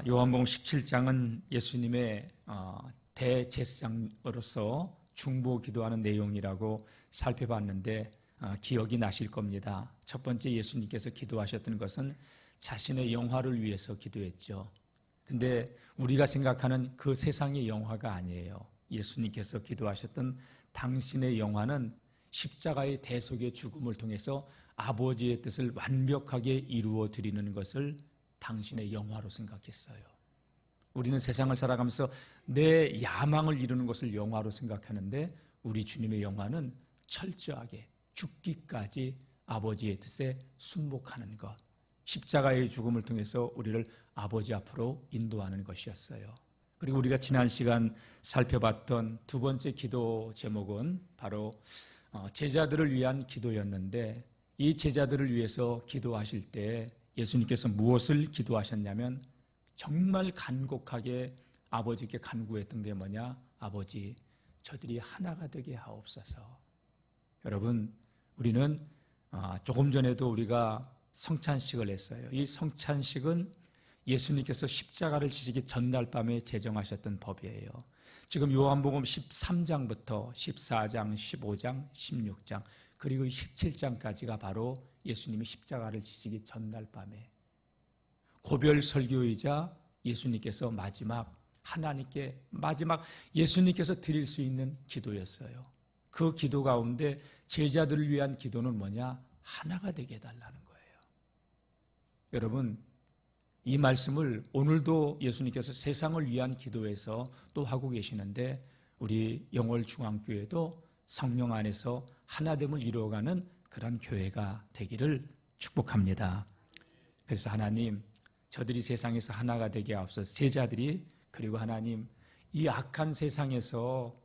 요한복음 17장은 예수님의 대제사장으로서 중보 기도하는 내용이라고 살펴봤는데 기억이 나실 겁니다. 첫 번째 예수님께서 기도하셨던 것은 자신의 영화를 위해서 기도했죠. 근데 우리가 생각하는 그 세상의 영화가 아니에요. 예수님께서 기도하셨던 당신의 영화는 십자가의 대속의 죽음을 통해서 아버지의 뜻을 완벽하게 이루어 드리는 것을 당신의 영화로 생각했어요. 우리는 세상을 살아가면서 내 야망을 이루는 것을 영화로 생각하는데 우리 주님의 영화는 철저하게 죽기까지 아버지의 뜻에 순복하는 것, 십자가의 죽음을 통해서 우리를 아버지 앞으로 인도하는 것이었어요. 그리고 우리가 지난 시간 살펴봤던 두 번째 기도 제목은 바로 제자들을 위한 기도였는데, 이 제자들을 위해서 기도하실 때 예수님께서 무엇을 기도하셨냐면 정말 간곡하게 아버지께 간구했던 게 뭐냐? 아버지, 저들이 하나가 되게 하옵소서. 여러분, 우리는 조금 전에도 우리가 성찬식을 했어요. 이 성찬식은 예수님께서 십자가를 지시기 전날 밤에 제정하셨던 법이에요. 지금 요한복음 13장부터 14장, 15장, 16장 그리고 17장까지가 바로 예수님이 십자가를 지시기 전날 밤에 고별 설교이자 예수님께서 하나님께 마지막 예수님께서 드릴 수 있는 기도였어요. 그 기도 가운데 제자들을 위한 기도는 뭐냐? 하나가 되게 해달라는 거예요. 여러분, 이 말씀을 오늘도 예수님께서 세상을 위한 기도에서 또 하고 계시는데 우리 영월중앙교회도 성령 안에서 하나됨을 이루어가는 그런 교회가 되기를 축복합니다. 그래서 하나님, 저들이 세상에서 하나가 되게 하옵소서. 제자들이, 그리고 하나님, 이 악한 세상에서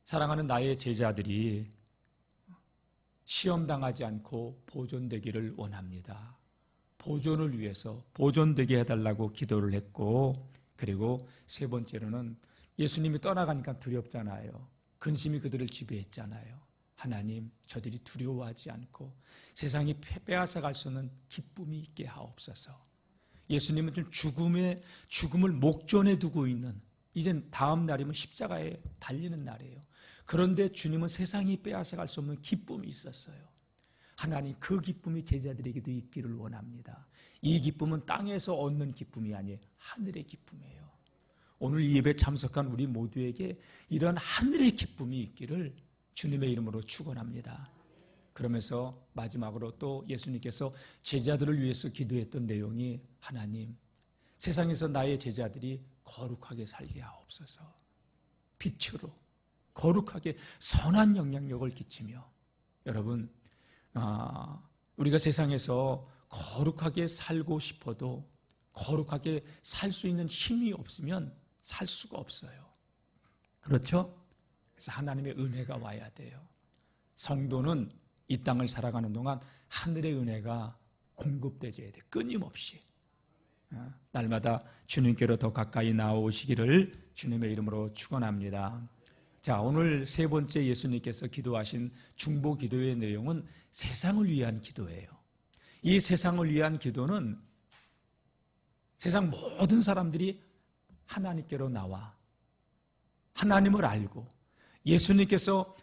사랑하는 나의 제자들이 시험당하지 않고 보존되기를 원합니다. 보존을 위해서 보존되게 해달라고 기도를 했고, 그리고 세 번째로는 예수님이 떠나가니까 두렵잖아요. 근심이 그들을 지배했잖아요. 하나님, 저들이 두려워하지 않고 세상이 빼앗아갈 수 없는 기쁨이 있게 하옵소서. 예수님은 좀 죽음을 목전에 두고 있는, 이젠 다음 날이면 십자가에 달리는 날이에요. 그런데 주님은 세상이 빼앗아갈 수 없는 기쁨이 있었어요. 하나님, 그 기쁨이 제자들에게도 있기를 원합니다. 이 기쁨은 땅에서 얻는 기쁨이 아니에요. 하늘의 기쁨이에요. 오늘 이 예배 참석한 우리 모두에게 이런 하늘의 기쁨이 있기를 주님의 이름으로 축원합니다. 그러면서 마지막으로 또 예수님께서 제자들을 위해서 기도했던 내용이, 하나님, 세상에서 나의 제자들이 거룩하게 살게 하옵소서. 빛으로 거룩하게 선한 영향력을 끼치며, 여러분, 우리가 세상에서 거룩하게 살고 싶어도 거룩하게 살 수 있는 힘이 없으면 살 수가 없어요. 그렇죠? 그래서 하나님의 은혜가 와야 돼요. 성도는 이 땅을 살아가는 동안 하늘의 은혜가 공급되어야 돼. 끊임없이. 날마다 주님께로 더 가까이 나오시기를 주님의 이름으로 축원합니다. 자, 오늘 세 번째 예수님께서 기도하신 중보 기도의 내용은 세상을 위한 기도예요. 이 세상을 위한 기도는 세상 모든 사람들이 하나님께로 나와 하나님을 알고 예수님께서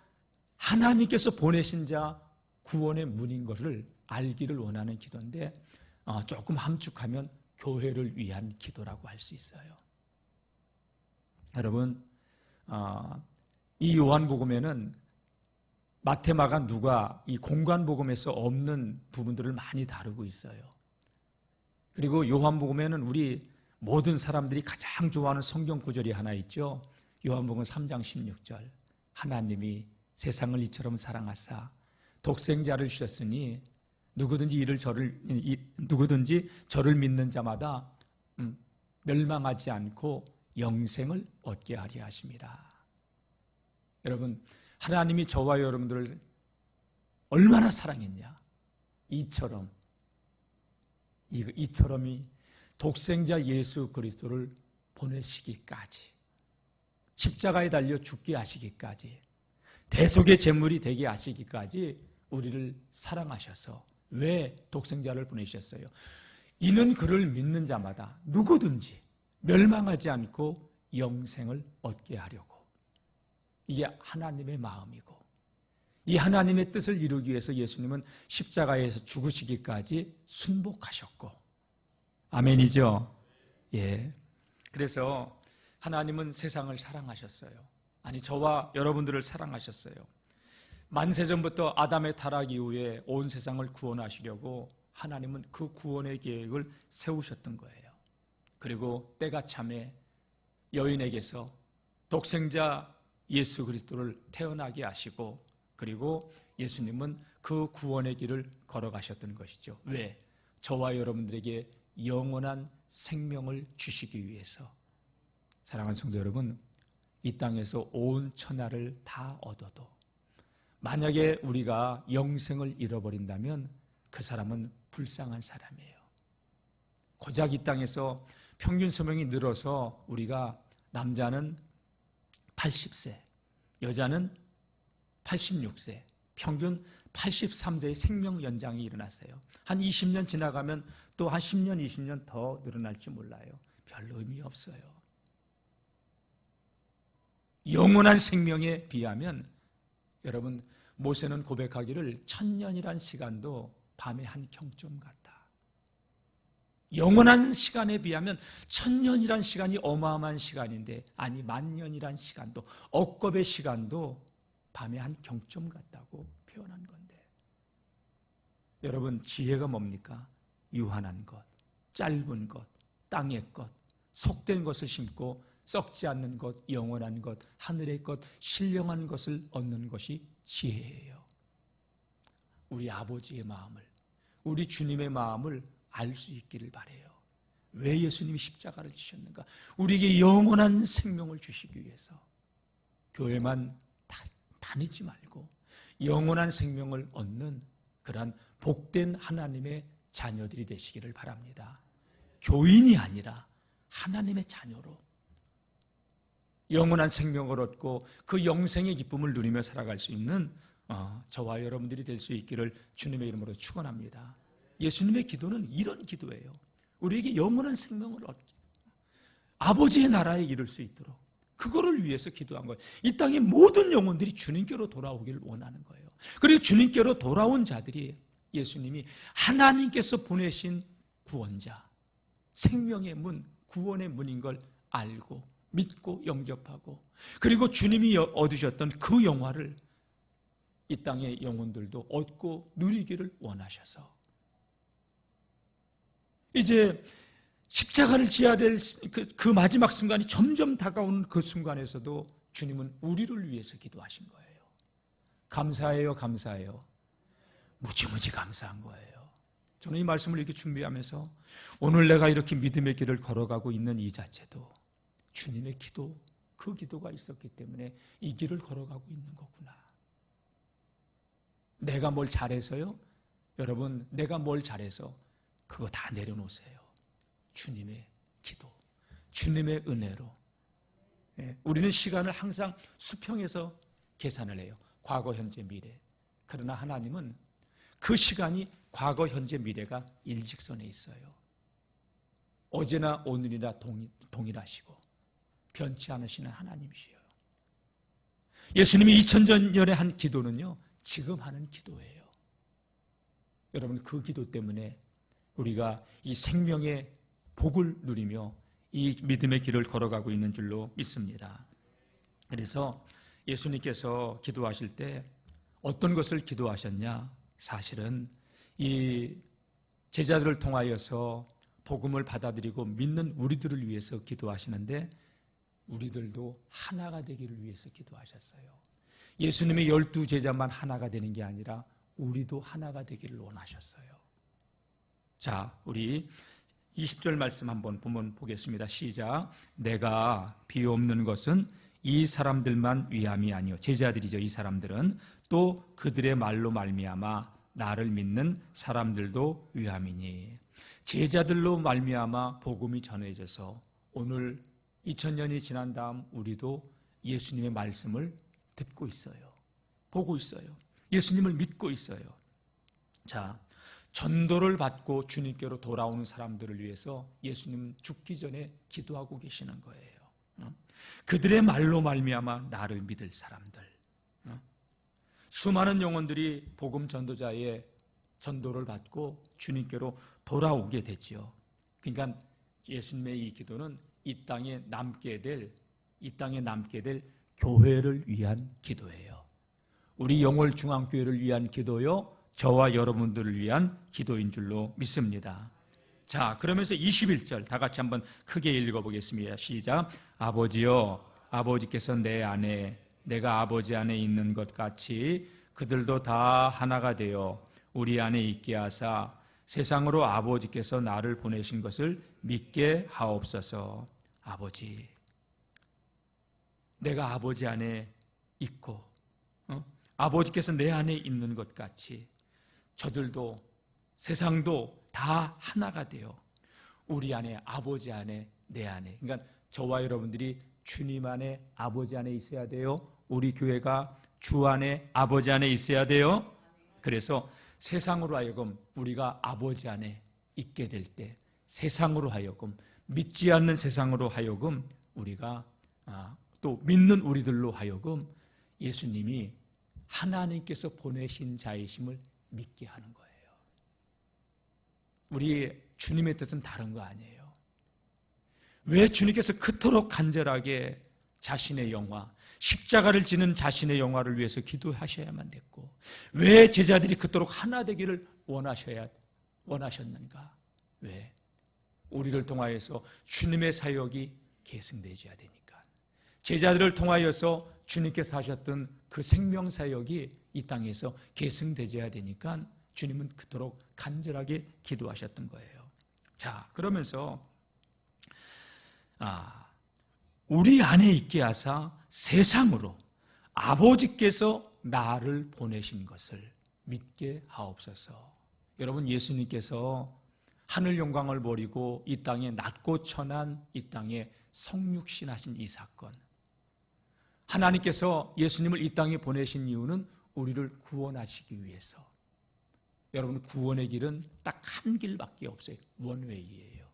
하나님께서 보내신 자 구원의 문인 것을 알기를 원하는 기도인데, 조금 함축하면 교회를 위한 기도라고 할 수 있어요. 여러분, 이 요한복음에는 마태, 마가, 누가 이 공관복음에서 없는 부분들을 많이 다루고 있어요. 그리고 요한복음에는 우리 모든 사람들이 가장 좋아하는 성경 구절이 하나 있죠. 요한복음 3장 16절. 하나님이 세상을 이처럼 사랑하사 독생자를 주셨으니 누구든지 저를 믿는 자마다 멸망하지 않고 영생을 얻게 하려 하심이라. 여러분, 하나님이 저와 여러분들을 얼마나 사랑했냐. 이처럼이 독생자 예수 그리스도를 보내시기까지, 십자가에 달려 죽게 하시기까지, 대속의 제물이 되게 하시기까지 우리를 사랑하셔서 왜 독생자를 보내셨어요? 이는 그를 믿는 자마다 누구든지 멸망하지 않고 영생을 얻게 하려고. 이게 하나님의 마음이고, 이 하나님의 뜻을 이루기 위해서 예수님은 십자가에서 죽으시기까지 순복하셨고. 아멘이죠? 예. 그래서 하나님은 세상을 사랑하셨어요. 아니, 저와 여러분들을 사랑하셨어요. 만세전부터 아담의 타락 이후에 온 세상을 구원하시려고 하나님은 그 구원의 계획을 세우셨던 거예요. 그리고 때가 참에 여인에게서 독생자 예수 그리스도를 태어나게 하시고, 그리고 예수님은 그 구원의 길을 걸어가셨던 것이죠. 왜? 저와 여러분들에게 영원한 생명을 주시기 위해서. 사랑하는 성도 여러분, 이 땅에서 온 천하를 다 얻어도 만약에 우리가 영생을 잃어버린다면 그 사람은 불쌍한 사람이에요. 고작 이 땅에서 평균 수명이 늘어서 우리가 남자는 80세, 여자는 86세, 평균 83세의 생명 연장이 일어났어요. 한 20년 지나가면 또 한 10년, 20년 더 늘어날지 몰라요. 별 의미 없어요. 영원한 생명에 비하면, 여러분, 모세는 고백하기를 1000년이란 시간도 밤의 한 경점 같다. 영원한 시간에 비하면 1000년이란 시간이 어마어마한 시간인데, 아니, 10,000년이란 시간도, 억겁의 시간도 밤의 한 경점 같다고 표현한 건데, 여러분, 지혜가 뭡니까? 유한한 것, 짧은 것, 땅의 것, 속된 것을 심고 썩지 않는 것, 영원한 것, 하늘의 것, 신령한 것을 얻는 것이 지혜예요. 우리 아버지의 마음을, 우리 주님의 마음을 알 수 있기를 바라요. 왜 예수님이 십자가를 지셨는가? 우리에게 영원한 생명을 주시기 위해서. 교회만 다니지 말고 영원한 생명을 얻는 그러한 복된 하나님의 자녀들이 되시기를 바랍니다. 교인이 아니라 하나님의 자녀로 영원한 생명을 얻고 그 영생의 기쁨을 누리며 살아갈 수 있는 저와 여러분들이 될 수 있기를 주님의 이름으로 축원합니다. 예수님의 기도는 이런 기도예요. 우리에게 영원한 생명을 얻게, 아버지의 나라에 이를 수 있도록, 그거를 위해서 기도한 거예요. 이 땅의 모든 영혼들이 주님께로 돌아오기를 원하는 거예요. 그리고 주님께로 돌아온 자들이 예수님이 하나님께서 보내신 구원자, 생명의 문, 구원의 문인 걸 알고 믿고 영접하고, 그리고 주님이 얻으셨던 그 영화를 이 땅의 영혼들도 얻고 누리기를 원하셔서, 이제 십자가를 지어야 될 그 마지막 순간이 점점 다가오는 그 순간에서도 주님은 우리를 위해서 기도하신 거예요. 감사해요, 감사해요. 무지무지 감사한 거예요. 저는 이 말씀을 이렇게 준비하면서 오늘 내가 이렇게 믿음의 길을 걸어가고 있는 이 자체도 주님의 기도, 그 기도가 있었기 때문에 이 길을 걸어가고 있는 거구나. 내가 뭘 잘해서요? 여러분, 내가 뭘 잘해서 그거 다 내려놓으세요. 주님의 기도, 주님의 은혜로. 우리는 시간을 항상 수평에서 계산을 해요. 과거, 현재, 미래. 그러나 하나님은 그 시간이 과거, 현재, 미래가 일직선에 있어요. 어제나 오늘이나 동일하시고 변치 않으시는 하나님이시요. 예수님이 2000년 전에 한 기도는요, 지금 하는 기도예요. 여러분, 그 기도 때문에 우리가 이 생명의 복을 누리며 이 믿음의 길을 걸어가고 있는 줄로 믿습니다. 그래서 예수님께서 기도하실 때 어떤 것을 기도하셨냐? 사실은 이 제자들을 통하여서 복음을 받아들이고 믿는 우리들을 위해서 기도하시는데, 우리들도 하나가 되기를 위해서 기도하셨어요. 예수님의 12제자만 하나가 되는 게 아니라 우리도 하나가 되기를 원하셨어요. 자, 우리 20절 말씀 한번 보겠습니다. 시작. 내가 비옵는 것은 이 사람들만 위함이 아니요, 제자들이죠. 이 사람들은 또 그들의 말로 말미암아 나를 믿는 사람들도 위함이니. 제자들로 말미암아 복음이 전해져서 오늘 2000년이 지난 다음 우리도 예수님의 말씀을 듣고 있어요. 보고 있어요. 예수님을 믿고 있어요. 자, 전도를 받고 주님께로 돌아오는 사람들을 위해서 예수님은 죽기 전에 기도하고 계시는 거예요. 그들의 말로 말미암아 나를 믿을 사람들, 수많은 영혼들이 복음 전도자의 전도를 받고 주님께로 돌아오게 되지요. 그러니까 예수님의 이 기도는 이 땅에 남게 될 교회를 위한 기도예요. 우리 영월중앙교회를 위한 기도요, 저와 여러분들을 위한 기도인 줄로 믿습니다. 자, 그러면서 21절 다 같이 한번 크게 읽어보겠습니다. 시작. 아버지여, 아버지께서 내 안에, 내가 아버지 안에 있는 것 같이 그들도 다 하나가 되어 우리 안에 있게 하사 세상으로 아버지께서 나를 보내신 것을 믿게 하옵소서. 아버지, 내가 아버지 안에 있고 아버지께서 내 안에 있는 것 같이 저들도 세상도 다 하나가 되어 우리 안에, 아버지 안에, 내 안에, 그러니까 저와 여러분들이 주님 안에, 아버지 안에 있어야 돼요. 우리 교회가 주 안에, 아버지 안에 있어야 돼요. 그래서 세상으로 하여금 우리가 아버지 안에 있게 될 때, 세상으로 하여금, 믿지 않는 세상으로 하여금 우리가 또 믿는 우리들로 하여금 예수님이 하나님께서 보내신 자이심을 믿게 하는 거예요. 우리 주님의 뜻은 다른 거 아니에요. 왜 주님께서 그토록 간절하게 자신의 영화, 십자가를 지는 자신의 영화를 위해서 기도하셔야만 됐고, 왜 제자들이 그토록 하나 되기를 원하셨는가? 왜? 우리를 통하여서 주님의 사역이 계승되어야 되니까. 제자들을 통하여서 주님께서 하셨던 그 생명 사역이 이 땅에서 계승되어야 되니까 주님은 그토록 간절하게 기도하셨던 거예요. 자, 그러면서 우리 안에 있게 하사 세상으로 아버지께서 나를 보내신 것을 믿게 하옵소서. 여러분, 예수님께서 하늘 영광을 버리고 이 땅에 낮고 천한 이 땅에 성육신하신 이 사건, 하나님께서 예수님을 이 땅에 보내신 이유는 우리를 구원하시기 위해서. 여러분, 구원의 길은 딱 한 길밖에 없어요. 원웨이예요.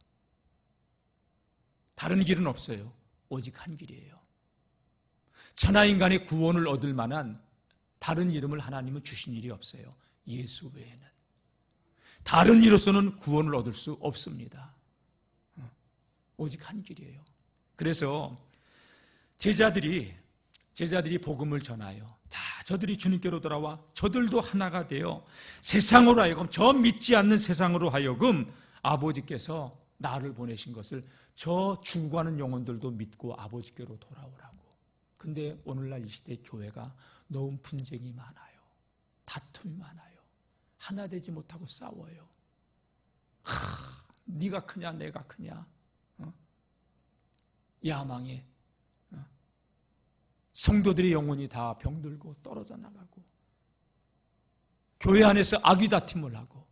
다른 길은 없어요. 오직 한 길이에요. 천하인간의 구원을 얻을 만한 다른 이름을 하나님은 주신 일이 없어요. 예수 외에는. 다른 이로서는 구원을 얻을 수 없습니다. 오직 한 길이에요. 그래서 제자들이 복음을 전하여, 자, 저들이 주님께로 돌아와 저들도 하나가 되어 세상으로 하여금, 저 믿지 않는 세상으로 하여금 아버지께서 나를 보내신 것을 저 죽어가는 영혼들도 믿고 아버지께로 돌아오라고. 근데 오늘날 이 시대 교회가 너무 분쟁이 많아요. 다툼이 많아요. 하나 되지 못하고 싸워요. 네가 크냐 내가 크냐, 야망에 성도들의 영혼이 다 병들고 떨어져 나가고, 교회 안에서 악의 다툼을 하고.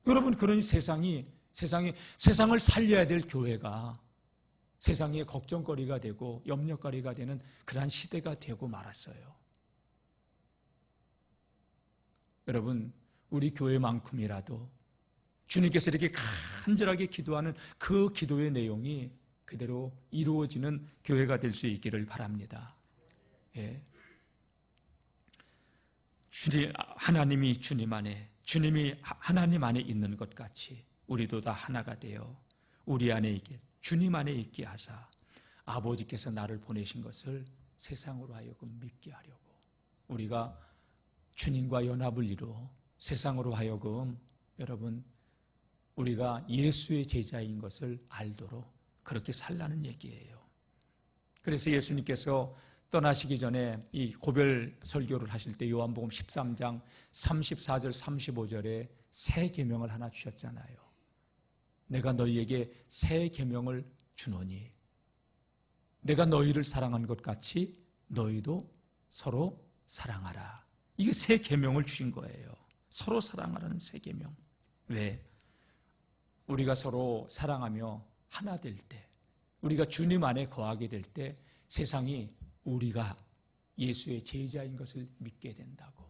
여러분, 그러니 세상을 살려야 될 교회가 세상의 걱정거리가 되고 염려거리가 되는 그러한 시대가 되고 말았어요. 여러분, 우리 교회만큼이라도 주님께서 이렇게 간절하게 기도하는 그 기도의 내용이 그대로 이루어지는 교회가 될 수 있기를 바랍니다. 예. 하나님이 주님 안에, 주님이 하나님 안에 있는 것 같이 우리도 다 하나가 되어 우리 안에 있게, 주님 안에 있게 하사 아버지께서 나를 보내신 것을 세상으로 하여금 믿게 하려고, 우리가 주님과 연합을 이루어 세상으로 하여금, 여러분, 우리가 예수의 제자인 것을 알도록 그렇게 살라는 얘기예요. 그래서 예수님께서 떠나시기 전에 이 고별 설교를 하실 때 요한복음 13장 34절 35절에 새 계명을 하나 주셨잖아요. 내가 너희에게 새 계명을 주노니 내가 너희를 사랑한 것 같이 너희도 서로 사랑하라. 이게 새 계명을 주신 거예요. 서로 사랑하라는 새 계명. 왜? 우리가 서로 사랑하며 하나 될 때, 우리가 주님 안에 거하게 될 때 세상이 우리가 예수의 제자인 것을 믿게 된다고.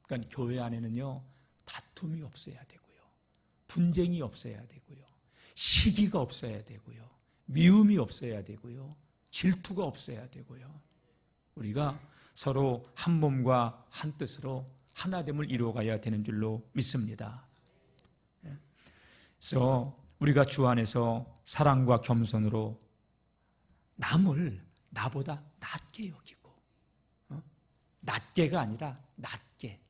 그러니까 교회 안에는요, 다툼이 없어야 되고요. 분쟁이 없어야 되고요. 시기가 없어야 되고요. 미움이 없어야 되고요. 질투가 없어야 되고요. 우리가 서로 한 몸과 한 뜻으로 하나됨을 이루어가야 되는 줄로 믿습니다. 그래서 우리가 주 안에서 사랑과 겸손으로 남을 나보다 낮게 여기고, 낮게가 아니라 낮게.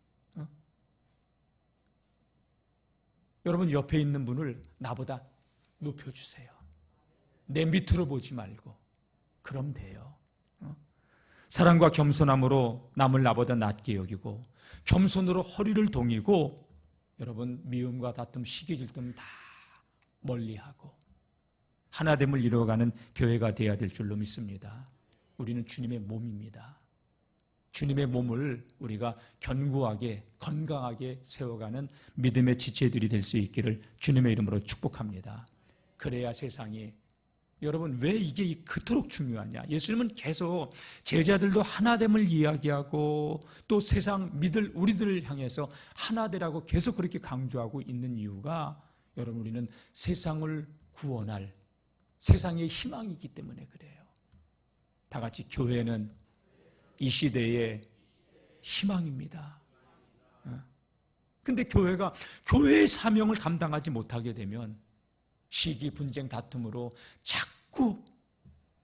여러분 옆에 있는 분을 나보다 높여주세요. 내 밑으로 보지 말고. 그럼 돼요. 사랑과 겸손함으로 남을 나보다 낮게 여기고, 겸손으로 허리를 동이고, 여러분 미움과 다툼, 시기, 질투는 다 멀리하고 하나됨을 이루어가는 교회가 되어야 될 줄로 믿습니다. 우리는 주님의 몸입니다. 주님의 몸을 우리가 견고하게 건강하게 세워가는 믿음의 지체들이 될 수 있기를 주님의 이름으로 축복합니다. 그래야 세상이, 여러분 왜 이게 그토록 중요하냐? 예수님은 계속 제자들도 하나됨을 이야기하고 또 세상 믿을 우리들을 향해서 하나되라고 계속 그렇게 강조하고 있는 이유가, 여러분 우리는 세상을 구원할 세상의 희망이기 때문에 그래요. 다 같이 교회는 이 시대의 희망입니다. 근데 교회가 교회의 사명을 감당하지 못하게 되면 시기, 분쟁, 다툼으로 자꾸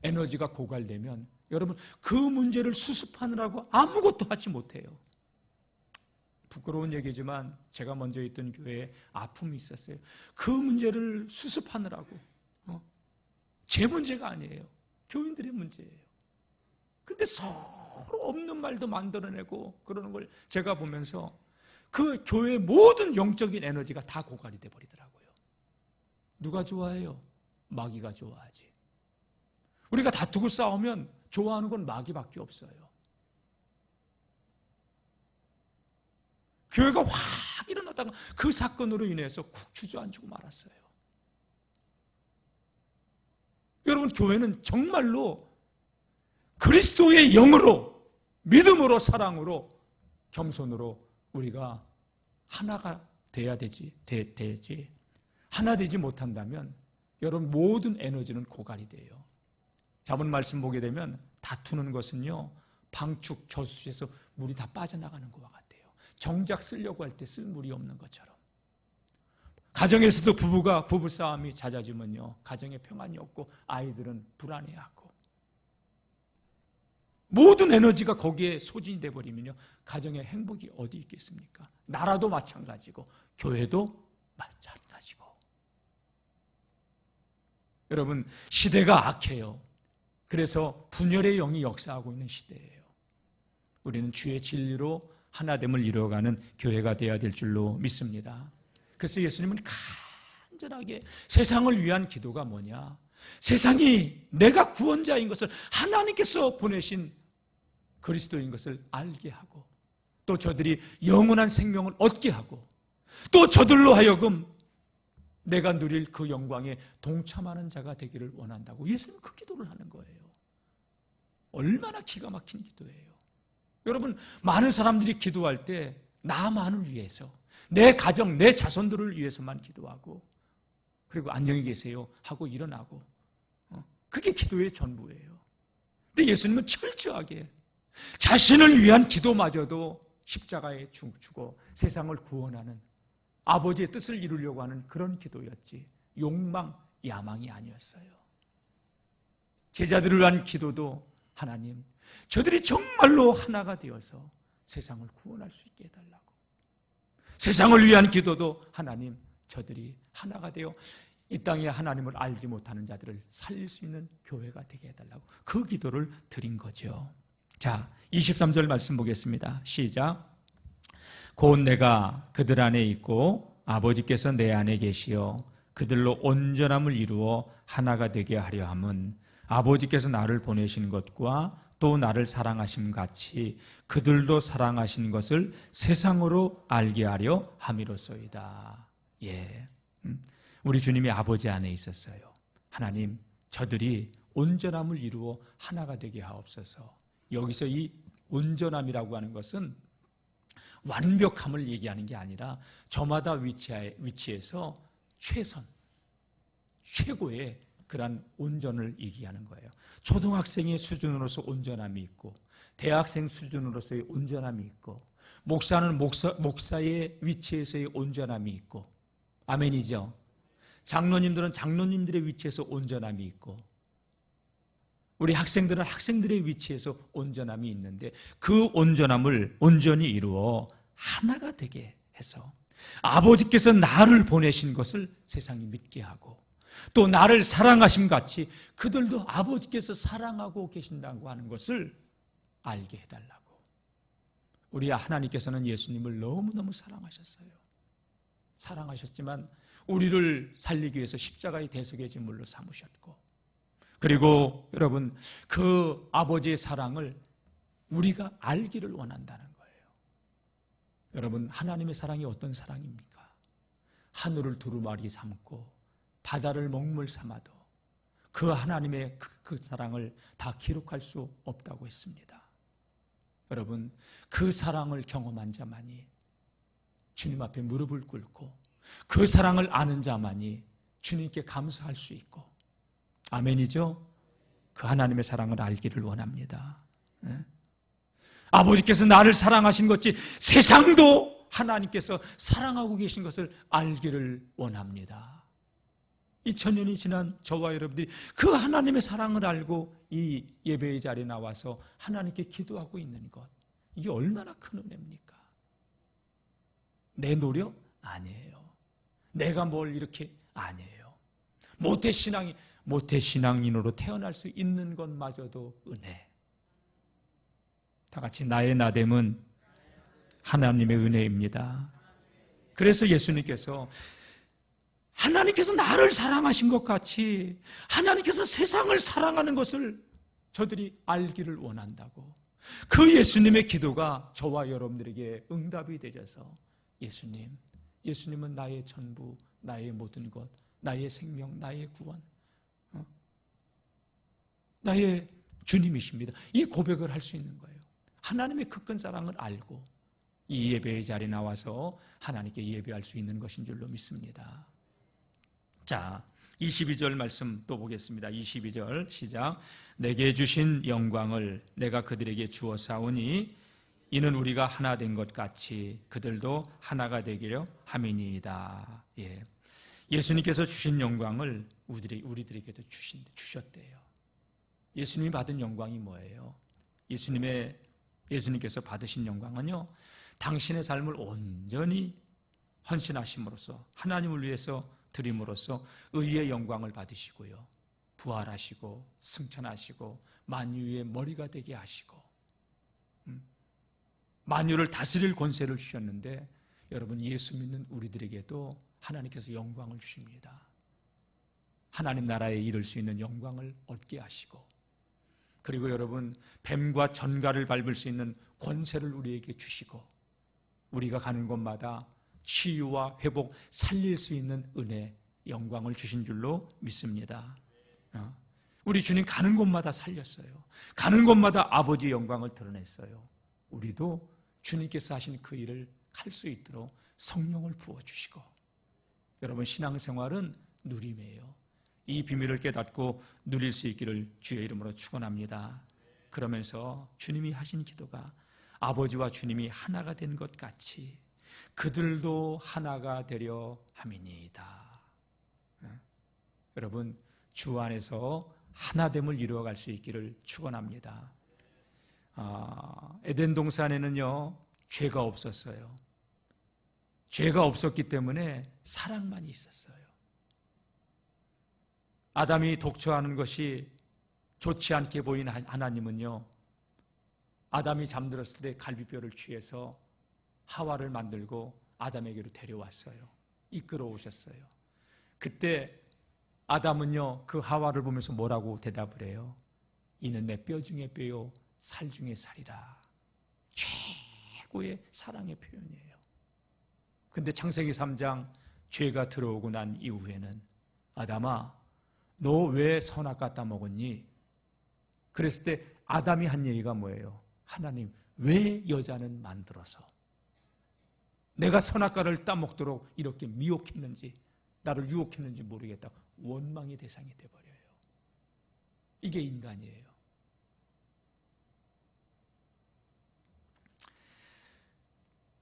에너지가 고갈되면 여러분 그 문제를 수습하느라고 아무것도 하지 못해요. 부끄러운 얘기지만 제가 먼저 있던 교회에 아픔이 있었어요. 그 문제를 수습하느라고. 제 문제가 아니에요. 교인들의 문제예요. 근데 서로 없는 말도 만들어내고 그러는 걸 제가 보면서 그 교회의 모든 영적인 에너지가 다 고갈이 돼 버리더라고요. 누가 좋아해요? 마귀가 좋아하지. 우리가 다투고 싸우면 좋아하는 건 마귀밖에 없어요. 교회가 확 일어나다가 그 사건으로 인해서 쿡 주저앉고 말았어요. 여러분 교회는 정말로 그리스도의 영으로, 믿음으로, 사랑으로, 겸손으로 우리가 하나가 돼야 되지. 하나 되지 못한다면 여러분 모든 에너지는 고갈이 돼요. 자본 말씀 보게 되면 다투는 것은요, 방축 저수지에서 물이 다 빠져나가는 것과 같아요. 정작 쓰려고 할 때 쓸 물이 없는 것처럼. 가정에서도 부부싸움이 잦아지면요, 가정에 평안이 없고 아이들은 불안해하고, 모든 에너지가 거기에 소진이 돼버리면요, 가정에 행복이 어디 있겠습니까? 나라도 마찬가지고 교회도 마찬가지고. 여러분 시대가 악해요. 그래서 분열의 영이 역사하고 있는 시대예요. 우리는 주의 진리로 하나됨을 이루어가는 교회가 되어야 될 줄로 믿습니다. 그래서 예수님은 간절하게 세상을 위한 기도가 뭐냐? 세상이 내가 구원자인 것을, 하나님께서 보내신 그리스도인 것을 알게 하고, 또 저들이 영원한 생명을 얻게 하고, 또 저들로 하여금 내가 누릴 그 영광에 동참하는 자가 되기를 원한다고 예수님은 그 기도를 하는 거예요. 얼마나 기가 막힌 기도예요. 여러분 많은 사람들이 기도할 때 나만을 위해서, 내 가정, 내 자손들을 위해서만 기도하고, 그리고 안녕히 계세요 하고 일어나고, 그게 기도의 전부예요. 근데 예수님은 철저하게 자신을 위한 기도마저도 십자가에 죽고 세상을 구원하는 아버지의 뜻을 이루려고 하는 그런 기도였지, 욕망, 야망이 아니었어요. 제자들을 위한 기도도, 하나님 저들이 정말로 하나가 되어서 세상을 구원할 수 있게 해달라고. 세상을 위한 기도도, 하나님 저들이 하나가 되어 이 땅에 하나님을 알지 못하는 자들을 살릴 수 있는 교회가 되게 해달라고 그 기도를 드린 거죠. 자, 23절 말씀 보겠습니다. 시작. 곧 내가 그들 안에 있고 아버지께서 내 안에 계시어 그들로 온전함을 이루어 하나가 되게 하려 함은 아버지께서 나를 보내신 것과 또 나를 사랑하심 같이 그들도 사랑하신 것을 세상으로 알게 하려 함이로소이다. 예, 우리 주님이 아버지 안에 있었어요. 하나님 저들이 온전함을 이루어 하나가 되게 하옵소서. 여기서 이 온전함이라고 하는 것은 완벽함을 얘기하는 게 아니라 저마다 위치에서 최선, 최고의 그런 온전을 얘기하는 거예요. 초등학생의 수준으로서 온전함이 있고 대학생 수준으로서의 온전함이 있고 목사는 목사의 위치에서의 온전함이 있고 아멘이죠. 장로님들은 장로님들의 위치에서 온전함이 있고 우리 학생들은 학생들의 위치에서 온전함이 있는데 그 온전함을 온전히 이루어 하나가 되게 해서 아버지께서 나를 보내신 것을 세상이 믿게 하고 또 나를 사랑하심 같이 그들도 아버지께서 사랑하고 계신다고 하는 것을 알게 해달라고. 우리 하나님께서는 예수님을 너무너무 사랑하셨어요. 사랑하셨지만 우리를 살리기 위해서 십자가의 대속의 제물로 삼으셨고 그리고 여러분 그 아버지의 사랑을 우리가 알기를 원한다는 거예요. 여러분 하나님의 사랑이 어떤 사랑입니까? 하늘을 두루마리 삼고 바다를 먹물 삼아도 그 하나님의 그 사랑을 다 기록할 수 없다고 했습니다. 여러분 그 사랑을 경험한 자만이 주님 앞에 무릎을 꿇고 그 사랑을 아는 자만이 주님께 감사할 수 있고 아멘이죠? 그 하나님의 사랑을 알기를 원합니다. 네? 아버지께서 나를 사랑하신 것이 세상도 하나님께서 사랑하고 계신 것을 알기를 원합니다. 2000년이 지난 저와 여러분들이 그 하나님의 사랑을 알고 이 예배의 자리에 나와서 하나님께 기도하고 있는 것, 이게 얼마나 큰 은혜입니까? 내 노력? 아니에요. 내가 뭘 이렇게? 아니에요. 모태신앙인으로 태어날 수 있는 것마저도 은혜. 다 같이 나의 나됨은 하나님의 은혜입니다. 그래서 예수님께서 하나님께서 나를 사랑하신 것 같이 하나님께서 세상을 사랑하는 것을 저들이 알기를 원한다고. 그 예수님의 기도가 저와 여러분들에게 응답이 되셔서 예수님은 나의 전부, 나의 모든 것, 나의 생명, 나의 구원, 나의 주님이십니다. 이 고백을 할 수 있는 거예요. 하나님의 그 큰 사랑을 알고 이 예배의 자리에 나와서 하나님께 예배할 수 있는 것인 줄로 믿습니다. 자, 22절 말씀 또 보겠습니다. 22절 시작. 내게 주신 영광을 내가 그들에게 주었사오니 이는 우리가 하나 된 것 같이 그들도 하나가 되기려 함이니이다. 예. 예수님께서 주신 영광을 우리들에게도 주셨대요. 예수님이 받은 영광이 뭐예요? 예수님께서 받으신 영광은요, 당신의 삶을 온전히 헌신하심으로써 하나님을 위해서 드림으로써 의의 영광을 받으시고요, 부활하시고 승천하시고 만유의 머리가 되게 하시고 만유를 다스릴 권세를 주셨는데, 여러분 예수 믿는 우리들에게도 하나님께서 영광을 주십니다. 하나님 나라에 이를 수 있는 영광을 얻게 하시고, 그리고 여러분 뱀과 전갈을 밟을 수 있는 권세를 우리에게 주시고, 우리가 가는 곳마다 치유와 회복, 살릴 수 있는 은혜, 영광을 주신 줄로 믿습니다. 우리 주님 가는 곳마다 살렸어요. 가는 곳마다 아버지의 영광을 드러냈어요. 우리도 주님께서 하신 그 일을 할 수 있도록 성령을 부어주시고, 여러분 신앙생활은 누림이에요. 이 비밀을 깨닫고 누릴 수 있기를 주의 이름으로 축원합니다. 그러면서 주님이 하신 기도가 아버지와 주님이 하나가 된 것 같이 그들도 하나가 되려 함이니이다. 여러분 주 안에서 하나됨을 이루어갈 수 있기를 축원합니다. 에덴 동산에는요 죄가 없었어요. 죄가 없었기 때문에 사랑만 있었어요. 아담이 독초하는 것이 좋지 않게 보인 하나님은요, 아담이 잠들었을 때 갈비뼈를 취해서 하와를 만들고 아담에게로 데려왔어요. 이끌어 오셨어요. 그때 아담은요 그 하와를 보면서 뭐라고 대답을 해요? 이는 내 뼈 중에 뼈요 살 중에 살이라. 최고의 사랑의 표현이에요. 근데 창세기 3장 죄가 들어오고 난 이후에는 아담아 너 왜 선악 갖다 먹었니? 그랬을 때 아담이 한 얘기가 뭐예요? 하나님 왜 여자는 만들어서? 내가 선악과를 따먹도록 이렇게 미혹했는지, 나를 유혹했는지 모르겠다. 원망의 대상이 돼버려요. 이게 인간이에요.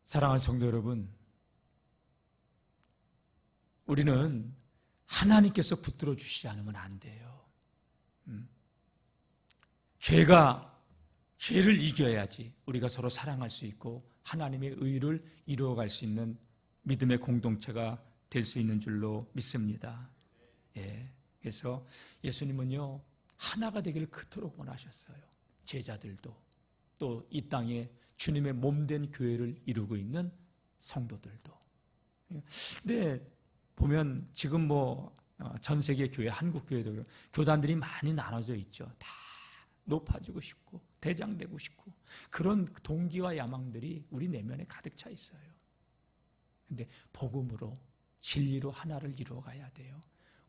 사랑하는 성도 여러분, 우리는 하나님께서 붙들어 주시지 않으면 안 돼요. 죄를 이겨야지 우리가 서로 사랑할 수 있고 하나님의 의를 이루어갈 수 있는 믿음의 공동체가 될 수 있는 줄로 믿습니다. 예, 그래서 예수님은요, 하나가 되기를 그토록 원하셨어요. 제자들도, 또 이 땅에 주님의 몸된 교회를 이루고 있는 성도들도. 근데 보면 지금 전 세계 교회, 한국 교회도 교단들이 많이 나눠져 있죠. 다 높아지고 싶고 대장되고 싶고 그런 동기와 야망들이 우리 내면에 가득 차 있어요. 근데 복음으로, 진리로 하나를 이루어가야 돼요.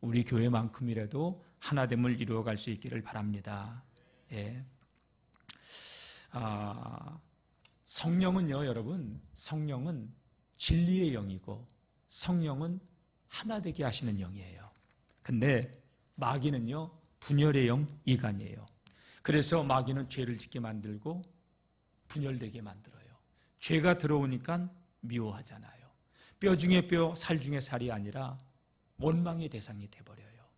우리 교회만큼이라도 하나됨을 이루어갈 수 있기를 바랍니다. 예. 성령은요, 여러분, 성령은 진리의 영이고 성령은 하나 되게 하시는 영이에요. 근데 마귀는요, 분열의 영, 이간이에요. 그래서 마귀는 죄를 짓게 만들고 분열되게 만들어요. 죄가 들어오니까 미워하잖아요. 뼈 중에 뼈, 살 중에 살이 아니라 원망의 대상이 돼버려요.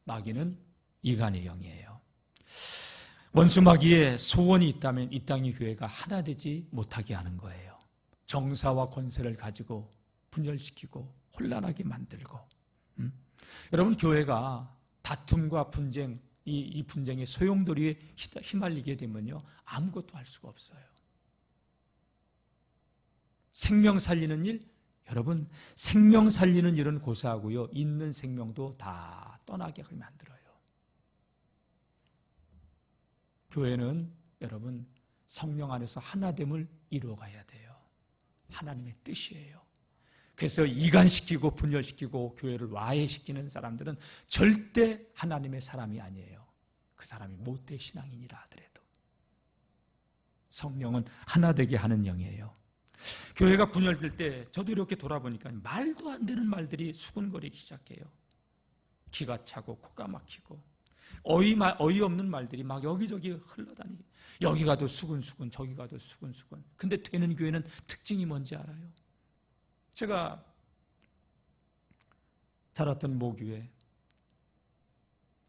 마귀는 이간의 영이에요. 원수 마귀의 소원이 있다면 이 땅의 교회가 하나 되지 못하게 하는 거예요. 정사와 권세를 가지고 분열시키고 혼란하게 만들고. 여러분, 교회가 다툼과 분쟁, 이 분쟁의 소용돌이에 휘말리게 되면요, 아무것도 할 수가 없어요. 생명 살리는 일, 여러분, 생명 살리는 일은 고사하고요, 있는 생명도 다 떠나게 만들어요. 교회는 여러분, 성령 안에서 하나됨을 이루어가야 돼요. 하나님의 뜻이에요. 그래서 이간시키고 분열시키고 교회를 와해시키는 사람들은 절대 하나님의 사람이 아니에요. 그 사람이 못된 신앙인이라 하더라도. 성령은 하나 되게 하는 영이에요. 교회가 분열될 때 저도 이렇게 돌아보니까 말도 안 되는 말들이 수군거리기 시작해요. 기가 차고 코가 막히고 어이없는 말들이 막 여기저기 흘러다니게. 여기 가도 수군수군, 저기 가도 수군수군. 근데 되는 교회는 특징이 뭔지 알아요? 제가 살았던 모교회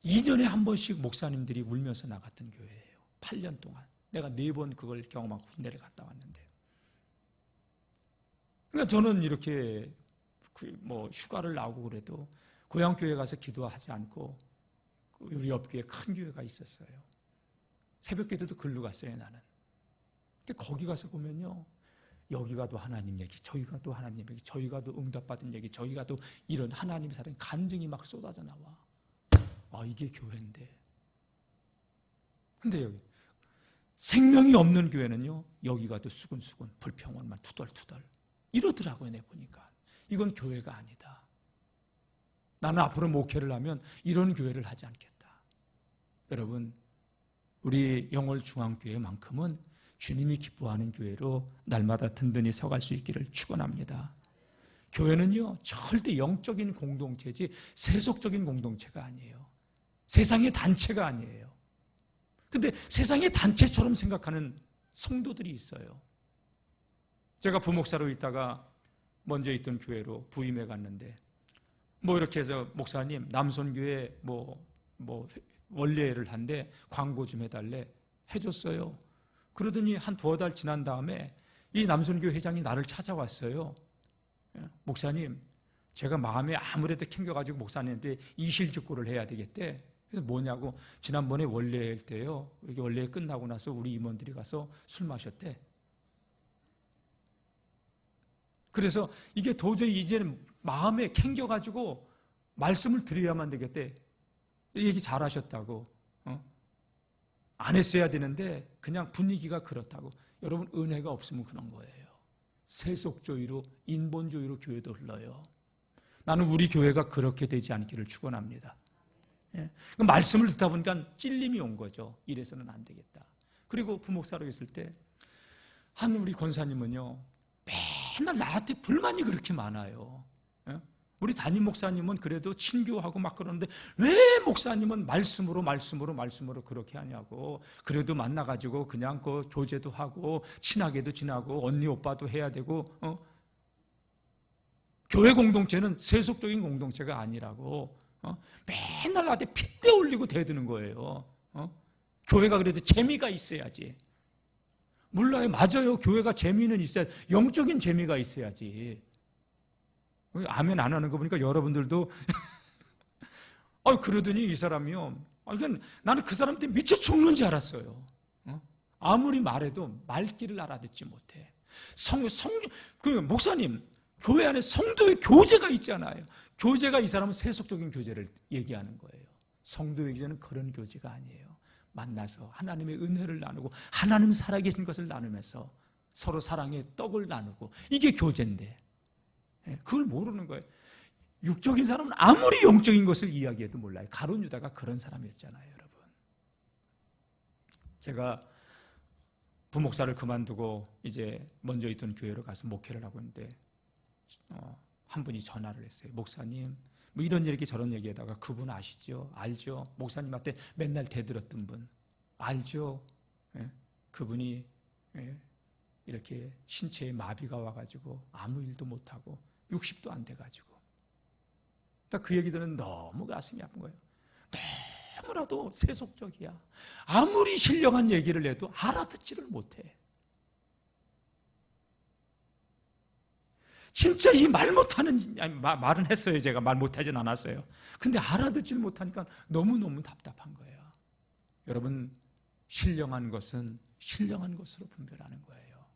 2년에 한 번씩 목사님들이 울면서 나갔던 교회예요. 8년 동안. 내가 4번 그걸 경험하고 군대를 갔다 왔는데. 그러니까 저는 이렇게 휴가를 나오고 그래도 고향교회 가서 기도하지 않고 우리 옆교회 큰 교회가 있었어요. 새벽기도도 글로 갔어요, 나는. 근데 거기 가서 보면요, 여기 가도 하나님 얘기, 저기 가도 하나님 얘기, 저기 가도 응답받은 얘기, 저기 가도 이런 하나님의 사랑이 간증이 막 쏟아져 나와. 이게 교회인데. 근데 여기 생명이 없는 교회는요, 여기 가도 수근수근, 불평원만 투덜투덜 이러더라고요. 내 보니까 이건 교회가 아니다. 나는 앞으로 목회를 하면 이런 교회를 하지 않겠다. 여러분, 우리 영월중앙교회만큼은 주님이 기뻐하는 교회로 날마다 든든히 서갈 수 있기를 축원합니다. 교회는요, 절대 영적인 공동체지 세속적인 공동체가 아니에요. 세상의 단체가 아니에요. 근데 세상의 단체처럼 생각하는 성도들이 있어요. 제가 부목사로 있다가 먼저 있던 교회로 부임해 갔는데 이렇게 해서 목사님 남손교회 원례를 한데 광고 좀 해달래. 해줬어요. 그러더니 한 2달 지난 다음에 이 남손교회 회장이 나를 찾아왔어요. 목사님, 제가 마음에 아무래도 캥겨가지고 목사님한테 이실직고를 해야 되겠대. 그래서 뭐냐고, 지난번에 원례일 때요, 이게 원례 끝나고 나서 우리 임원들이 가서 술 마셨대. 그래서 이게 도저히 이제는 마음에 캥겨가지고 말씀을 드려야만 되겠대. 얘기 잘하셨다고. 안 했어야 되는데 그냥 분위기가 그렇다고. 여러분, 은혜가 없으면 그런 거예요. 세속주의로, 인본주의로 교회도 흘러요. 나는 우리 교회가 그렇게 되지 않기를 축원합니다. 예. 말씀을 듣다 보니까 찔림이 온 거죠. 이래서는 안 되겠다. 그리고 부목사로 있을 때 한 우리 권사님은요, 맨날 나한테 불만이 그렇게 많아요. 예? 우리 담임 목사님은 그래도 친교하고 막 그러는데 왜 목사님은 말씀으로 그렇게 하냐고. 그래도 만나가지고 그냥 그 교제도 하고 친하게도 지나고 언니 오빠도 해야 되고 교회 공동체는 세속적인 공동체가 아니라고. 맨날 나한테 핏대 올리고 대드는 거예요. 교회가 그래도 재미가 있어야지. 몰라요. 맞아요. 교회가 재미는 있어야, 영적인 재미가 있어야지. 아멘 안 하는 거 보니까 여러분들도 그러더니 이 사람이요. 나는 그 사람 때문에 미쳐 죽는 줄 알았어요. 아무리 말해도 말귀를 알아듣지 못해. 목사님, 교회 안에 성도의 교제가 있잖아요. 교제가 이 사람은 세속적인 교제를 얘기하는 거예요. 성도의 교제는 그런 교제가 아니에요. 만나서 하나님의 은혜를 나누고 하나님 살아계신 것을 나누면서 서로 사랑의 떡을 나누고, 이게 교제인데 그걸 모르는 거예요. 육적인 사람은 아무리 영적인 것을 이야기해도 몰라요. 가룟 유다가 그런 사람이었잖아요, 여러분. 제가 부목사를 그만두고 이제 먼저 있던 교회로 가서 목회를 하고 있는데 한 분이 전화를 했어요. 목사님, 뭐 이런 얘기 저런 얘기에다가, 그분 아시죠? 알죠? 목사님한테 맨날 대들었던 분 알죠? 예? 그분이 이렇게 신체에 마비가 와가지고 아무 일도 못하고 60도 안 돼가지고, 그러니까 그 얘기 들으면 너무 가슴이 아픈 거예요. 너무나도 세속적이야. 아무리 신령한 얘기를 해도 알아듣지를 못해. 진짜 이 말 못하는, 말은 했어요. 제가 말 못하진 않았어요. 근데 알아듣지를 못하니까 너무너무 답답한 거예요. 여러분, 신령한 것은 신령한 것으로 분별하는 거예요.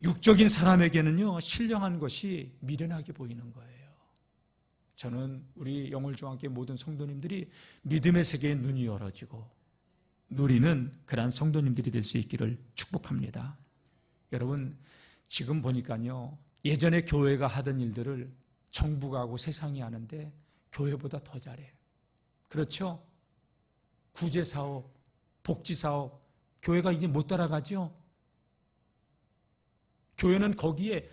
육적인 사람에게는요, 신령한 것이 미련하게 보이는 거예요. 저는 우리 영월중학교 모든 성도님들이 믿음의 세계에 눈이 열어지고 누리는 그러한 성도님들이 될 수 있기를 축복합니다. 여러분, 지금 보니까요, 예전에 교회가 하던 일들을 정부가 하고 세상이 하는데 교회보다 더 잘해. 그렇죠? 구제사업, 복지사업, 교회가 이제 못 따라가죠? 교회는 거기에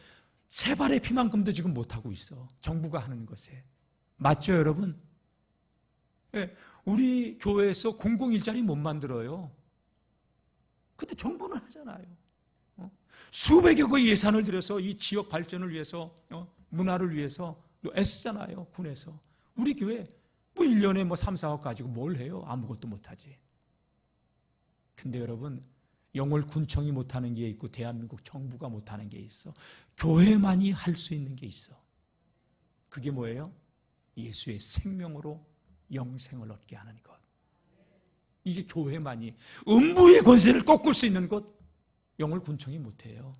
세 발의 피만큼도 지금 못하고 있어. 정부가 하는 것에. 맞죠, 여러분? 네, 우리 교회에서 공공일자리 못 만들어요. 근데 정부는 하잖아요. 수백여 개 예산을 들여서 이 지역 발전을 위해서, 문화를 위해서 애쓰잖아요, 군에서. 우리 교회 뭐 1년에 뭐 3, 4억 가지고 뭘 해요? 아무것도 못하지. 근데 여러분, 영월 군청이 못하는 게 있고 대한민국 정부가 못하는 게 있어. 교회만이 할 수 있는 게 있어. 그게 뭐예요? 예수의 생명으로 영생을 얻게 하는 것. 이게 교회만이, 음부의 권세를 꺾을 수 있는 것, 영월 군청이 못해요.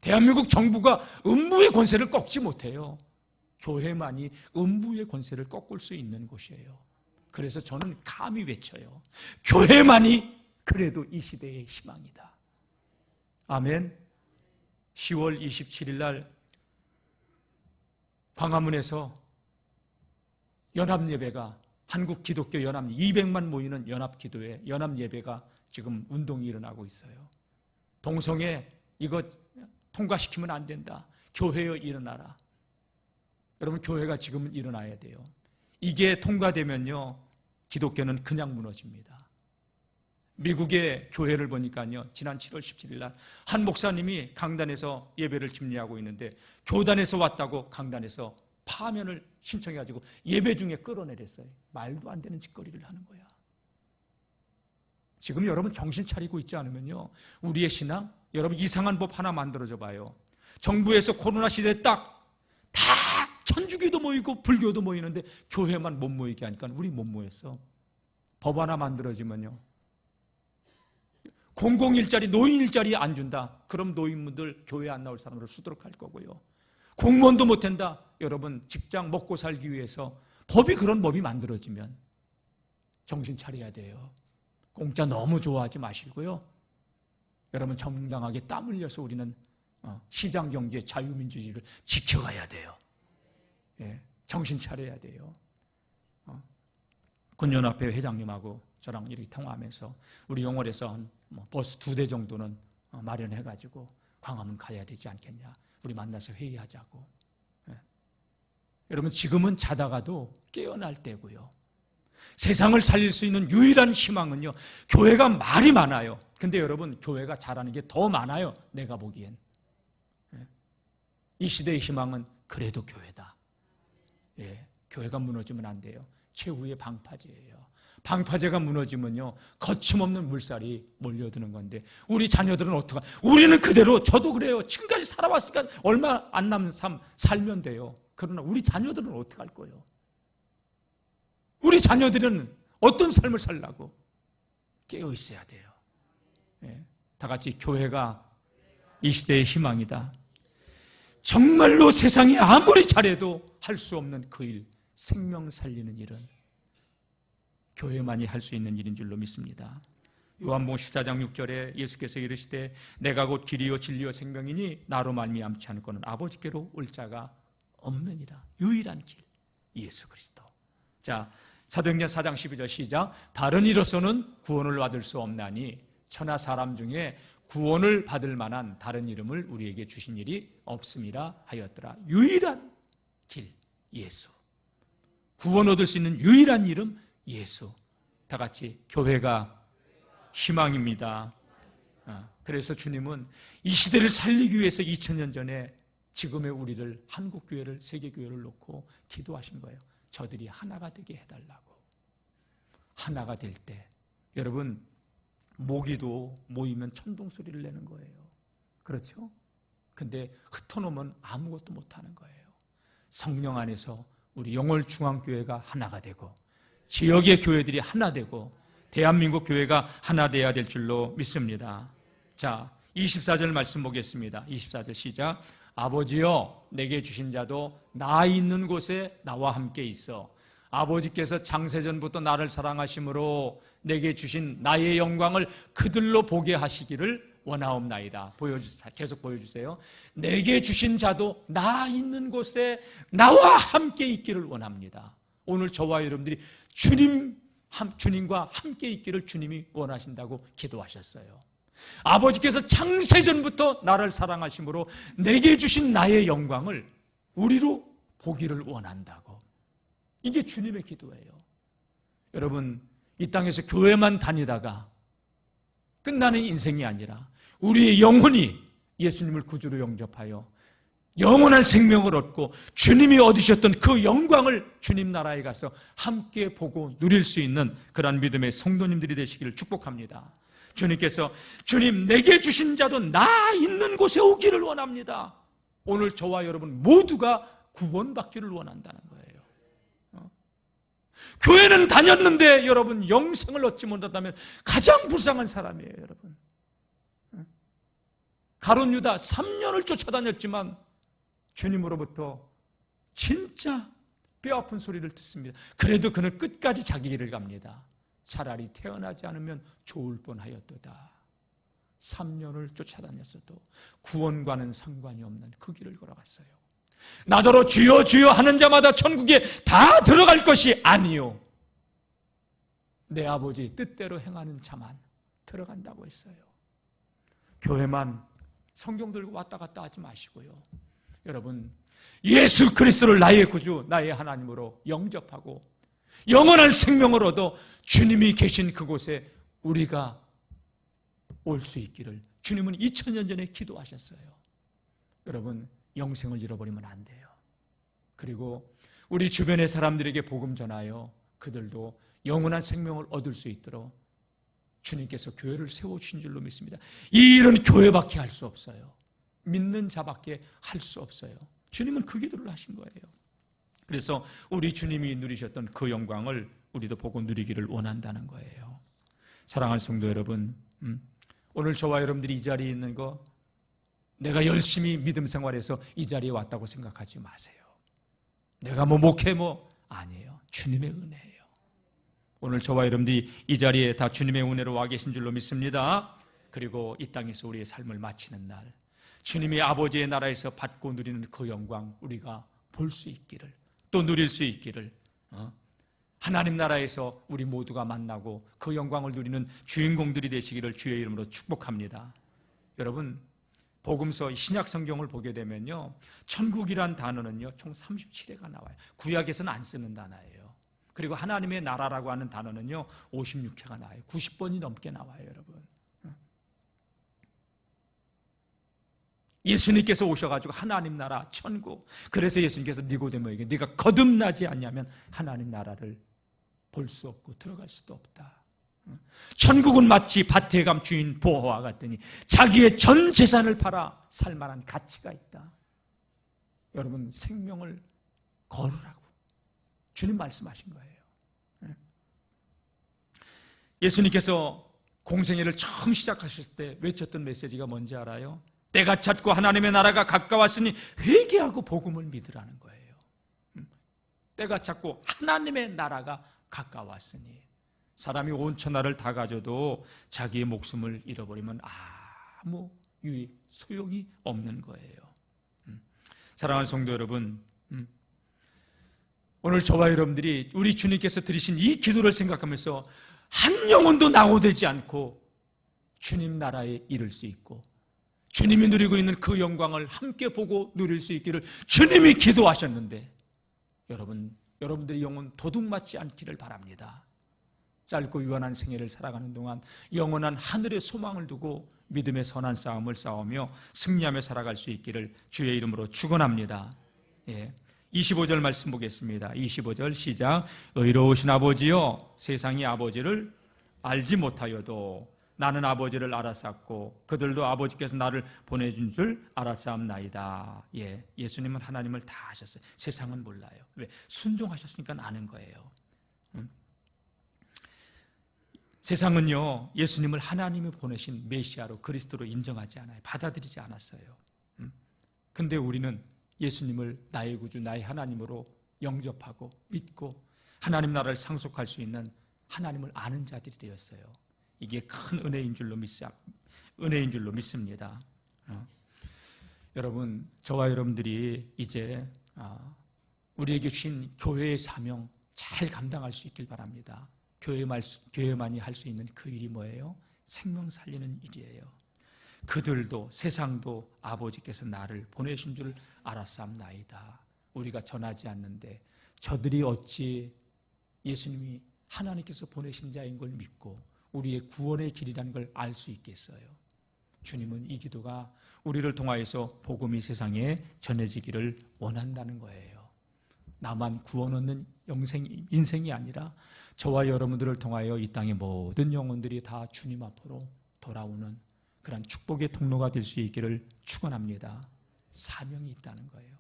대한민국 정부가 음부의 권세를 꺾지 못해요. 교회만이 음부의 권세를 꺾을 수 있는 곳이에요. 그래서 저는 감히 외쳐요. 교회만이 그래도 이 시대의 희망이다. 아멘. 10월 27일 날 광화문에서 연합예배가, 한국 기독교 연합 200만 모이는 연합기도회, 연합예배가 지금 운동이 일어나고 있어요. 동성애 이거 통과시키면 안 된다. 교회여 일어나라. 여러분, 교회가 지금은 일어나야 돼요. 이게 통과되면요, 기독교는 그냥 무너집니다. 미국의 교회를 보니까요, 지난 7월 17일 날 한 목사님이 강단에서 예배를 집례하고 있는데 교단에서 왔다고 강단에서 파면을 신청해가지고 예배 중에 끌어내렸어요. 말도 안 되는 짓거리를 하는 거야. 지금 여러분 정신 차리고 있지 않으면요, 우리의 신앙, 여러분 이상한 법 하나 만들어져 봐요. 정부에서 코로나 시대에 다 천주교도 모이고 불교도 모이는데 교회만 못 모이게 하니까 우리 못 모였어. 법 하나 만들어지면요, 공공일자리, 노인일자리 안 준다. 그럼 노인분들 교회 안 나올 사람으로 수두룩할 거고요. 공무원도 못 한다. 여러분 직장 먹고 살기 위해서 그런 법이 만들어지면 정신 차려야 돼요. 공짜 너무 좋아하지 마시고요. 여러분 정당하게 땀 흘려서 우리는 시장경제, 자유민주주의를 지켜가야 돼요. 예, 정신 차려야 돼요. 군연합회 회장님하고 저랑 이렇게 통화하면서 우리 영월에서 버스 2대 정도는 마련해가지고 광화문 가야 되지 않겠냐? 우리 만나서 회의하자고. 여러분, 지금은 자다가도 깨어날 때고요. 세상을 살릴 수 있는 유일한 희망은요, 교회가 말이 많아요. 근데 여러분, 교회가 잘하는 게 더 많아요. 내가 보기엔. 이 시대의 희망은 그래도 교회다. 교회가 무너지면 안 돼요. 최후의 방파제예요. 방파제가 무너지면요, 거침없는 물살이 몰려드는 건데, 우리 자녀들은 어떡하? 우리는 그대로, 저도 그래요. 지금까지 살아왔으니까 얼마 안 남은 삶 살면 돼요. 그러나 우리 자녀들은 어떡할 거예요? 우리 자녀들은 어떤 삶을 살라고? 깨어 있어야 돼요. 다 같이 교회가 이 시대의 희망이다. 정말로 세상이 아무리 잘해도 할 수 없는 그 일, 생명 살리는 일은 교회만이 할 수 있는 일인 줄로 믿습니다. 요한복음 14장 6절에 예수께서 이르시되 내가 곧 길이요 진리요 생명이니 나로 말미암지 않고는 아버지께로 올 자가 없느니라. 유일한 길, 예수 그리스도. 자, 사도행전 4장 12절 시작. 다른 이로서는 구원을 받을 수 없나니 천하 사람 중에 구원을 받을 만한 다른 이름을 우리에게 주신 일이 없음이라 하였더라. 유일한 길, 예수. 구원 얻을 수 있는 유일한 이름, 예수. 다 같이 교회가 희망입니다. 그래서 주님은 이 시대를 살리기 위해서 2000년 전에 지금의 우리를, 한국교회를, 세계교회를 놓고 기도하신 거예요. 저들이 하나가 되게 해달라고. 하나가 될 때 여러분, 모기도 모이면 천둥소리를 내는 거예요. 그렇죠? 근데 흩어놓으면 아무것도 못하는 거예요. 성령 안에서 우리 영월중앙교회가 하나가 되고 지역의 교회들이 하나 되고 대한민국 교회가 하나 돼야 될 줄로 믿습니다. 자, 24절 말씀 보겠습니다. 24절 시작. 아버지여 내게 주신 자도 나 있는 곳에 나와 함께 있어 아버지께서 창세전부터 나를 사랑하심으로 내게 주신 나의 영광을 그들로 보게 하시기를 원하옵나이다. 계속 보여주세요. 내게 주신 자도 나 있는 곳에 나와 함께 있기를 원합니다. 오늘 저와 여러분들이 주님과 함께 있기를 주님이 원하신다고 기도하셨어요. 아버지께서 창세전부터 나를 사랑하심으로 내게 주신 나의 영광을 우리로 보기를 원한다고. 이게 주님의 기도예요. 여러분, 이 땅에서 교회만 다니다가 끝나는 인생이 아니라 우리의 영혼이 예수님을 구주로 영접하여 영원한 생명을 얻고 주님이 얻으셨던 그 영광을 주님 나라에 가서 함께 보고 누릴 수 있는 그러한 믿음의 성도님들이 되시기를 축복합니다. 주님께서 주님 내게 주신 자도 나 있는 곳에 오기를 원합니다. 오늘 저와 여러분 모두가 구원받기를 원한다는 거예요. 교회는 다녔는데 여러분 영생을 얻지 못한다면 가장 불쌍한 사람이에요. 여러분, 가룟 유다 3년을 쫓아다녔지만 주님으로부터 진짜 뼈아픈 소리를 듣습니다. 그래도 그는 끝까지 자기 길을 갑니다. 차라리 태어나지 않으면 좋을 뻔하였도다. 3년을 쫓아다녔어도 구원과는 상관이 없는 그 길을 걸어갔어요. 나더러 주여 주여 하는 자마다 천국에 다 들어갈 것이 아니요 내 아버지 뜻대로 행하는 자만 들어간다고 했어요. 교회만 성경 들고 왔다 갔다 하지 마시고요. 여러분, 예수 그리스도를 나의 구주, 나의 하나님으로 영접하고 영원한 생명을 얻어 주님이 계신 그곳에 우리가 올 수 있기를 주님은 2000년 전에 기도하셨어요. 여러분, 영생을 잃어버리면 안 돼요. 그리고 우리 주변의 사람들에게 복음 전하여 그들도 영원한 생명을 얻을 수 있도록 주님께서 교회를 세워주신 줄로 믿습니다. 이 일은 교회밖에 할 수 없어요. 믿는 자밖에 할 수 없어요. 주님은 그 기도를 하신 거예요. 그래서 우리 주님이 누리셨던 그 영광을 우리도 보고 누리기를 원한다는 거예요. 사랑하는 성도 여러분, 오늘 저와 여러분들이 이 자리에 있는 거 내가 열심히 믿음 생활해서 이 자리에 왔다고 생각하지 마세요. 내가 목회 아니에요. 주님의 은혜예요. 오늘 저와 여러분들이 이 자리에 다 주님의 은혜로 와 계신 줄로 믿습니다. 그리고 이 땅에서 우리의 삶을 마치는 날 주님이 아버지의 나라에서 받고 누리는 그 영광 우리가 볼 수 있기를, 또 누릴 수 있기를, 하나님 나라에서 우리 모두가 만나고 그 영광을 누리는 주인공들이 되시기를 주의 이름으로 축복합니다. 여러분, 복음서 신약 성경을 보게 되면요, 천국이란 단어는요 총 37회가 나와요. 구약에서는 안 쓰는 단어예요. 그리고 하나님의 나라라고 하는 단어는요 56회가 나와요. 90번이 넘게 나와요, 여러분. 예수님께서 오셔가지고 하나님 나라, 천국. 그래서 예수님께서 니고데모에게 네가 거듭나지 않냐면 하나님 나라를 볼 수 없고 들어갈 수도 없다. 천국은 마치 밭에 감 주인 보호와 같더니 자기의 전 재산을 팔아 살 만한 가치가 있다. 여러분, 생명을 걸으라고 주님 말씀하신 거예요. 예수님께서 공생애를 처음 시작하실 때 외쳤던 메시지가 뭔지 알아요? 때가 찼고 하나님의 나라가 가까웠으니 회개하고 복음을 믿으라는 거예요. 때가 찼고 하나님의 나라가 가까웠으니. 사람이 온 천하를 다 가져도 자기의 목숨을 잃어버리면 아무 유익, 소용이 없는 거예요. 사랑하는 성도 여러분, 오늘 저와 여러분들이 우리 주님께서 드리신 이 기도를 생각하면서 한 영혼도 낙오되지 않고 주님 나라에 이를 수 있고 주님이 누리고 있는 그 영광을 함께 보고 누릴 수 있기를 주님이 기도하셨는데 여러분들의 영혼 도둑맞지 않기를 바랍니다. 짧고 유한한 생애를 살아가는 동안 영원한 하늘의 소망을 두고 믿음의 선한 싸움을 싸우며 승리하며 살아갈 수 있기를 주의 이름으로 축원합니다. 25절 말씀 보겠습니다. 25절 시작. 의로우신 아버지여, 세상이 아버지를 알지 못하여도 나는 아버지를 알았었고 그들도 아버지께서 나를 보내준 줄 알았사옵나이다. 예수님은 하나님을 다 아셨어요. 세상은 몰라요. 왜? 순종하셨으니까 아는 거예요. 세상은요, 예수님을 하나님이 보내신 메시아로, 그리스도로 인정하지 않아요. 받아들이지 않았어요. 근데 우리는 예수님을 나의 구주, 나의 하나님으로 영접하고 믿고 하나님 나라를 상속할 수 있는 하나님을 아는 자들이 되었어요. 이게 큰 은혜인 줄로 믿습니다. 여러분, 저와 여러분들이 이제 우리에게 주신 교회의 사명 잘 감당할 수 있길 바랍니다. 교회만이 할 수 있는 그 일이 뭐예요? 생명 살리는 일이에요. 그들도 세상도 아버지께서 나를 보내신 줄 알았사옵나이다. 우리가 전하지 않는데 저들이 어찌 예수님이 하나님께서 보내신 자인 걸 믿고 우리의 구원의 길이라는 걸 알 수 있겠어요? 주님은 이 기도가 우리를 통하여서 복음이 세상에 전해지기를 원한다는 거예요. 나만 구원 얻는 인생이 아니라 저와 여러분들을 통하여 이 땅의 모든 영혼들이 다 주님 앞으로 돌아오는 그런 축복의 통로가 될 수 있기를 축원합니다. 사명이 있다는 거예요.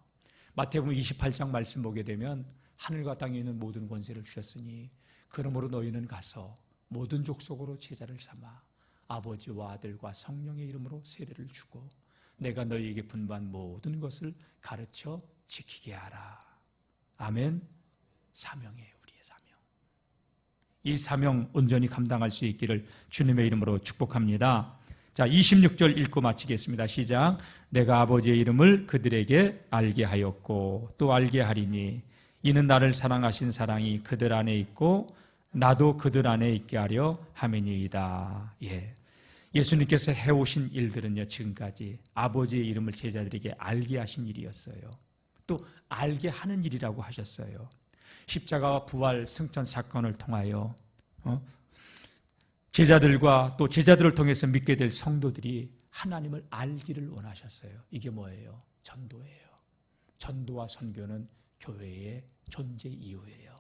마태복음 28장 말씀 보게 되면 하늘과 땅에 있는 모든 권세를 주셨으니 그러므로 너희는 가서 모든 족속으로 제자를 삼아 아버지와 아들과 성령의 이름으로 세례를 주고 내가 너희에게 분부한 모든 것을 가르쳐 지키게 하라. 아멘. 사명이에요, 우리의 사명. 이 사명 온전히 감당할 수 있기를 주님의 이름으로 축복합니다. 자, 26절 읽고 마치겠습니다. 시작. 내가 아버지의 이름을 그들에게 알게 하였고 또 알게 하리니 이는 나를 사랑하신 사랑이 그들 안에 있고 나도 그들 안에 있게 하려 함이니이다. 예수님께서 해오신 일들은요, 지금까지 아버지의 이름을 제자들에게 알게 하신 일이었어요. 또 알게 하는 일이라고 하셨어요. 십자가와 부활 승천 사건을 통하여 제자들과 또 제자들을 통해서 믿게 될 성도들이 하나님을 알기를 원하셨어요. 이게 뭐예요? 전도예요. 전도와 선교는 교회의 존재 이유예요.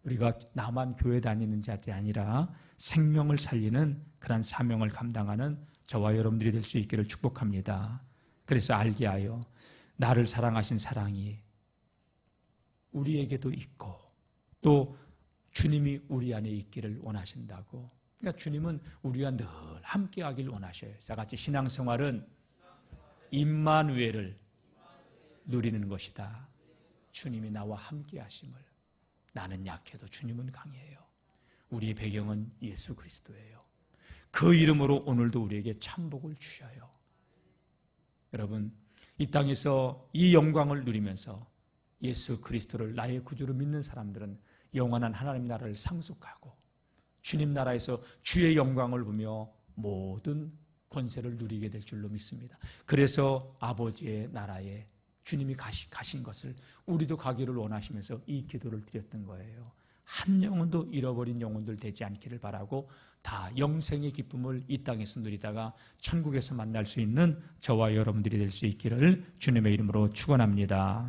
우리가 나만 교회 다니는 자들이 아니라 생명을 살리는 그런 사명을 감당하는 저와 여러분들이 될 수 있기를 축복합니다. 그래서 알게 하여 나를 사랑하신 사랑이 우리에게도 있고 또 주님이 우리 안에 있기를 원하신다고. 그러니까 주님은 우리와 늘 함께 하길 원하셔요. 자, 같이 신앙생활은 임마누엘을 누리는 것이다. 주님이 나와 함께 하심을. 나는 약해도 주님은 강해요. 우리의 배경은 예수 그리스도예요. 그 이름으로 오늘도 우리에게 참복을 주셔요. 여러분, 이 땅에서 이 영광을 누리면서 예수 그리스도를 나의 구주로 믿는 사람들은 영원한 하나님 나라를 상속하고 주님 나라에서 주의 영광을 보며 모든 권세를 누리게 될 줄로 믿습니다. 그래서 아버지의 나라에 주님이 가신 것을 우리도 가기를 원하시면서 이 기도를 드렸던 거예요. 한 영혼도 잃어버린 영혼들 되지 않기를 바라고 다 영생의 기쁨을 이 땅에서 누리다가 천국에서 만날 수 있는 저와 여러분들이 될 수 있기를 주님의 이름으로 축원합니다.